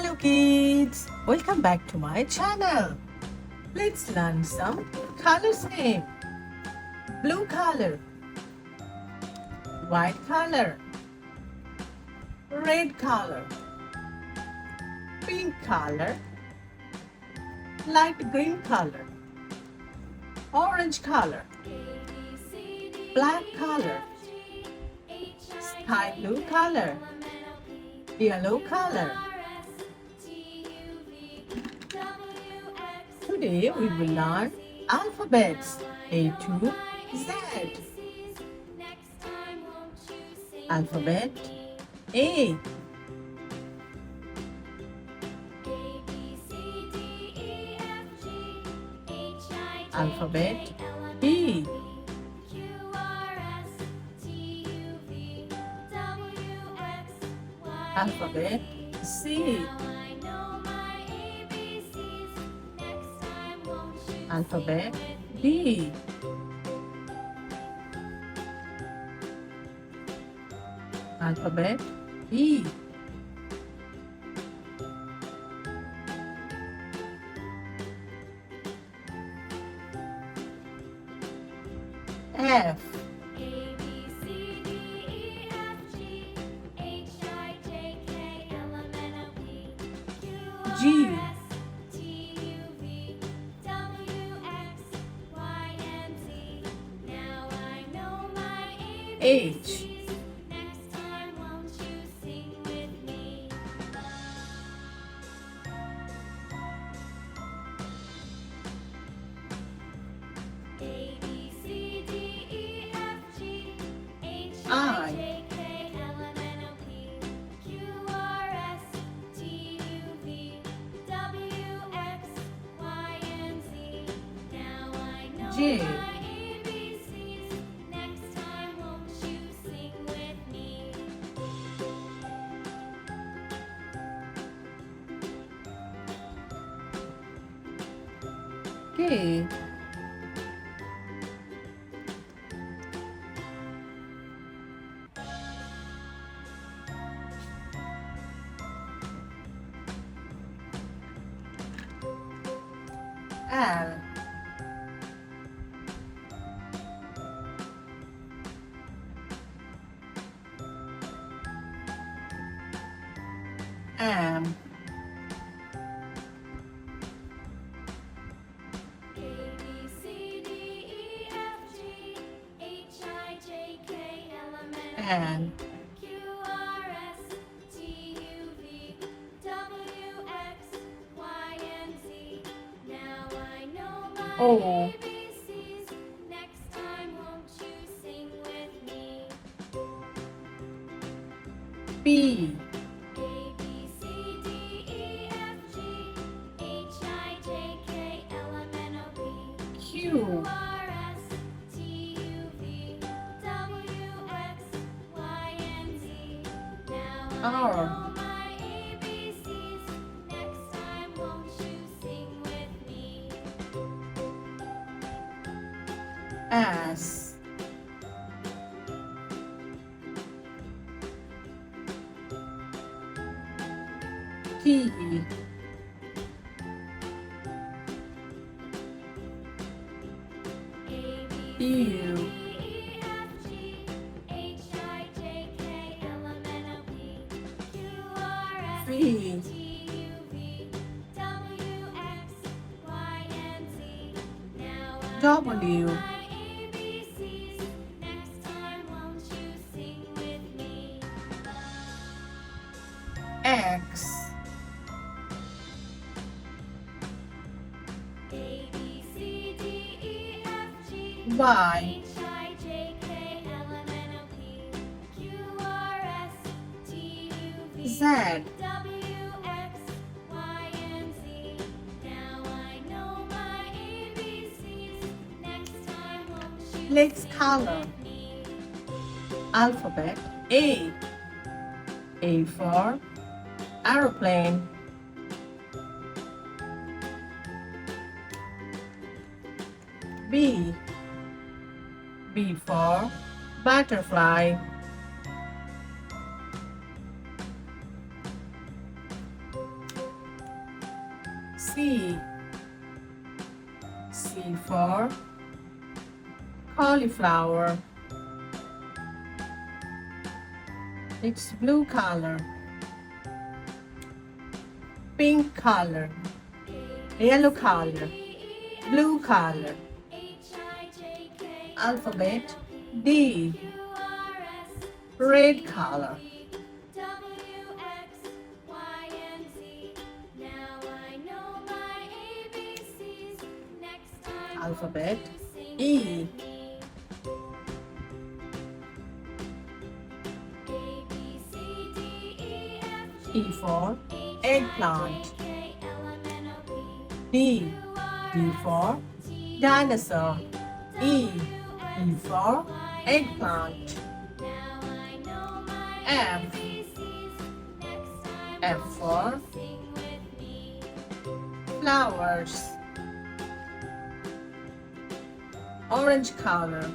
Hello kids, welcome back to my channel. Let's learn some colors name. Blue color, white color, red color, pink color, light green color, orange color, black color, sky blue color, yellow color. Today we will learn alphabets A to Z. Alphabet A. Alphabet B. Alphabet C. Alphabet D. Alphabet E. F. G. H. I. J. K. L. M. N. O. P. Q. R. S. T. U. V. W. X. Y. Z. Let's color. Alphabet A. A for aeroplane. B. B for butterfly. C. C for cauliflower. It's blue color. Pink color. Yellow color. Blue color. Alphabet D. Red color. Alphabet E. E for eggplant. D. D for dinosaur. E. E for eggplant. F. F for flowers. Orange color.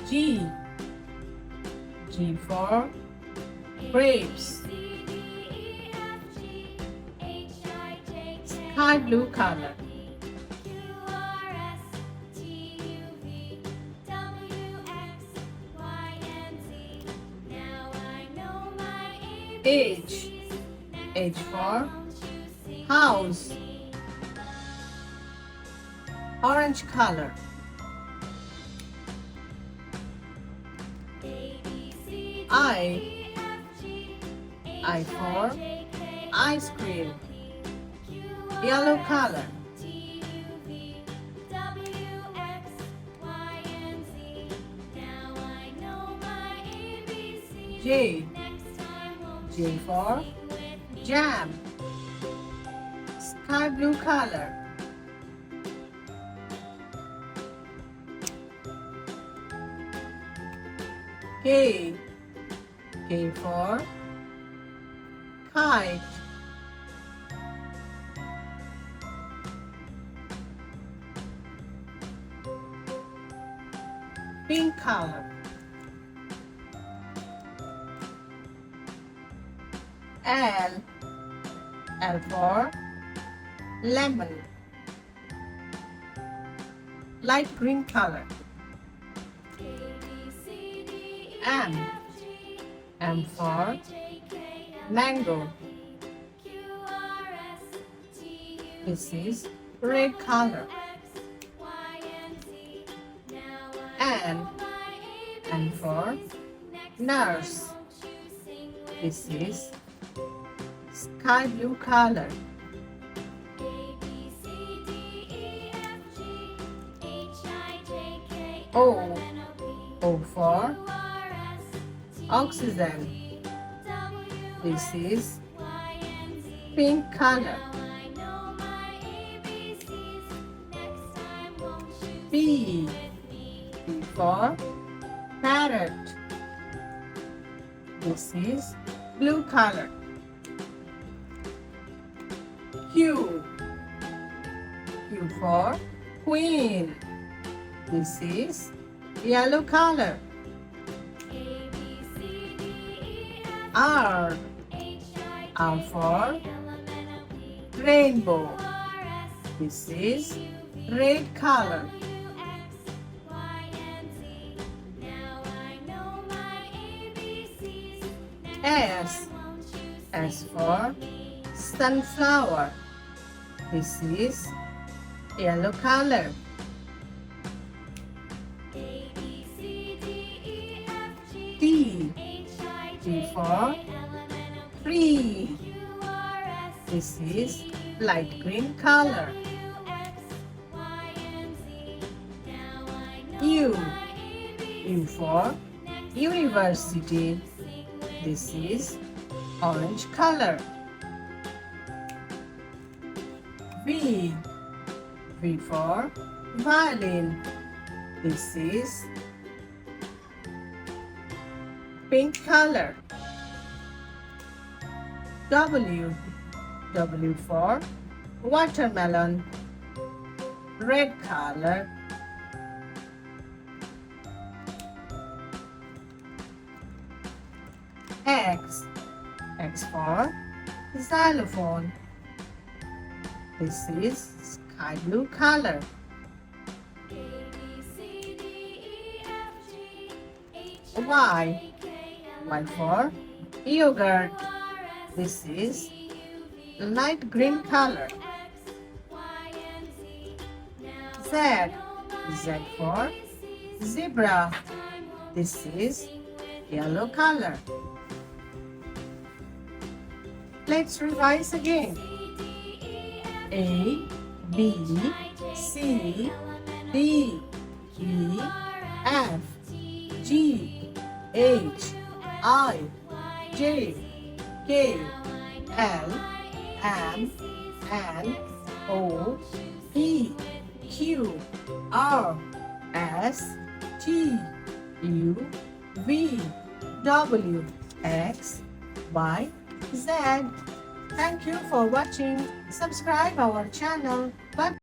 G. G for grapes. Sky blue color. H. H for house. Orange color. I. I for ice cream. Yellow color. J. J for jam. Sky blue color. K. K for kite. Pink color. L. L for lemon. Light green color. M. M for mango. This is red color. N. N for nurse. This is sky blue color. O. O for oxygen. This is pink color. P. P for parrot. This is blue color. Q. Q for queen. This is yellow color. R. R for rainbow. This is red color. S. S for sunflower. This is yellow color. T. T for tree. This is light green color. U. U for university. This is orange color. V. V for violin. This is pink color. W. W for watermelon. Red color. X. X for xylophone. This is sky blue color. Y. Y for yogurt. This is light green color. Z. Z for zebra. This is yellow color. Let's revise again. A, B, C, D, E, F, G, H, I, J, K, L, M, N, O, P, Q, R, S, T, U, V, W, X, Y, Z. Thank you for watching. Subscribe our channel. Bye.